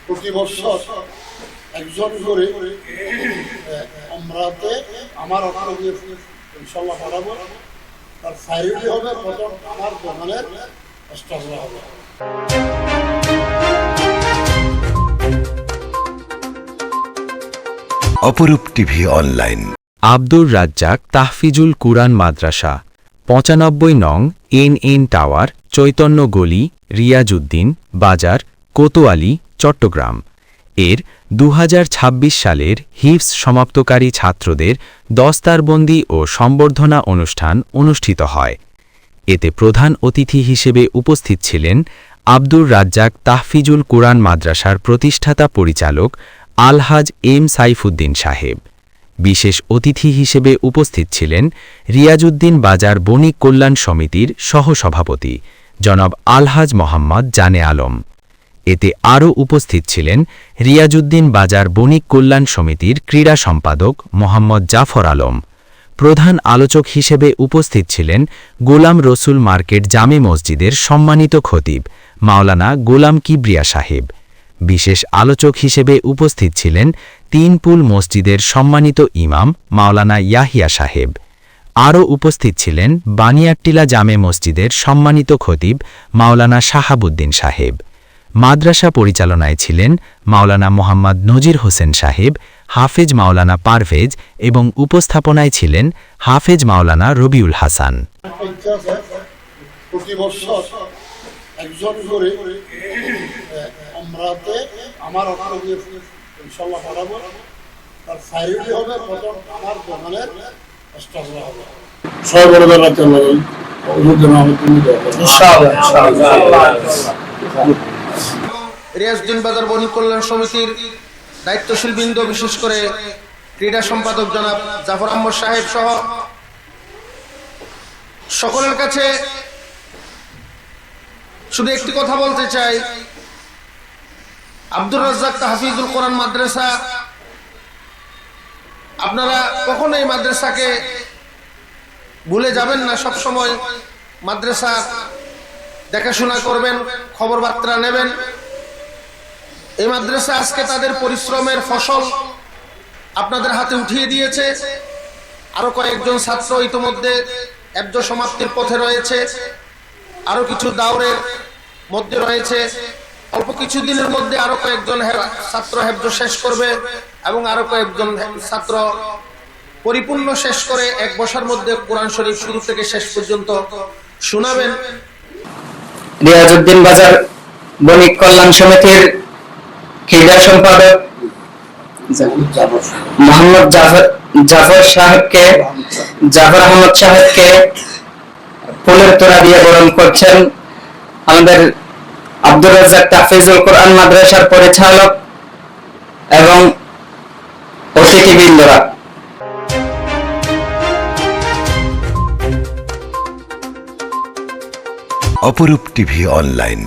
প্রতি বছর একজন করে আমরাতে আমার অর্থ দিয়ে ইনশাল্লাহ পাঠাবো। তার ফাইলটি হবে প্রথম আমার দোকানের স্টাফরা হবে। অপরূপ টিভি অনলাইন। আব্দুর রাজ্জাক তাহফিজুল কুরআন মাদ্রাসা ৯৫ নং এন টাওয়ার, চৈতন্য গলি, রিয়াজউদ্দিন বাজার, কোতোয়ালি, চট্টগ্রাম এর ২০২৬ সালের হিফজ সমাপ্তকারী ছাত্রদের দস্তারবন্দি ও সম্বর্ধনা অনুষ্ঠান অনুষ্ঠিত হয়। এতে প্রধান অতিথি হিসেবে উপস্থিত ছিলেন আব্দুর রাজ্জাক তাহফিজুল কুরআন মাদ্রাসার প্রতিষ্ঠাতা পরিচালক আলহাজ এম সাইফুদ্দিন সাহেব। বিশেষ অতিথি হিসেবে উপস্থিত ছিলেন রিয়াজউদ্দিন বাজার বণিক কল্যাণ সমিতির সহসভাপতি জনাব আলহাজ মোহাম্মদ জানে আলম। এতে আরও উপস্থিত ছিলেন রিয়াজউদ্দিন বাজার বণিক কল্যাণ সমিতির ক্রীড়া সম্পাদক মোহাম্মদ জাফর আলম। প্রধান আলোচক হিসেবে উপস্থিত ছিলেন গোলাম রসুল মার্কেট জামে মসজিদের সম্মানিত খতিব মাওলানা গোলাম কিবরিয়া সাহেব। বিশেষ আলোচক হিসেবে উপস্থিত ছিলেন তিনপুল মসজিদের সম্মানিত ইমাম মাওলানা ইয়াহিয়া সাহেব। আরও উপস্থিত ছিলেন বানিয়াট্টিলা জামে মসজিদের সম্মানিত খতিব মাওলানা শাহাবুদ্দিন সাহেব। মাদ্রাসা পরিচালনায় ছিলেন মাওলানা মোহাম্মদ নজির হোসেন সাহেব, হাফেজ মাওলানা পারভেজ এবং উপস্থাপনায় ছিলেন হাফেজ মাওলানা রবিউল হাসান। প্রতি বছর একজন করে আমরাতে আমার অর্থ দিয়ে ইনশাল্লাহ পাঠাবো। তার ফাইলটি হবে প্রথম আমার দোকানের স্টাফরা হবে। সবাই বলে বেড়াতে রিয়াজউদ্দিন বাজার বণিক কল্যাণ সমিতির দায়িত্বশীল বৃন্দ, বিশেষ করে ক্রীড়া সম্পাদক জনাব জাফর আহমদ সাহেব সহ সকলের কাছে শুধু একটি কথা বলতে চাই, আব্দুর রাজ্জাক তাহফিজুল কুরআন মাদ্রাসা, আপনারা কখনো এই মাদ্রাসাকে ভুলে যাবেন না। সব সময় মাদ্রাসা দেখাশোনা করবেন, খবর বার্তা নেবেন। এই মাদ্রাসা আজকে তাদের পরিশ্রমের ফসল আপনাদের হাতে উঠিয়ে দিয়েছে। আরো কয়েকজন ছাত্র ইতিমধ্যে হেফজ সমাপ্তির পথে রয়েছে, আরো কিছু দাওরের মধ্যে রয়েছে। অল্প কিছুদিনের মধ্যে আরো কয়েকজন ছাত্র হেফজ শেষ করবে এবং আরো কয়েকজন ছাত্র পরিপূর্ণ শেষ করে ১ বছরের মধ্যে কোরআন শরীফ শুরু থেকে শেষ পর্যন্ত শোনাবেন। রিয়াজউদ্দিন বাজার বণিক কল্যাণ সমিতির ক্রীড়া সম্পাদক মোহাম্মদ জাফর আহমদ সাহেবকে ফুলের তোড়া দিয়ে বরণ করছেন আমাদের আব্দুর রাজ্জাক তাহফিজুল কুরআন মাদ্রাসার পরিচালক এবং অতিথিবৃন্দরা। অপরূপ টিভি অনলাইন।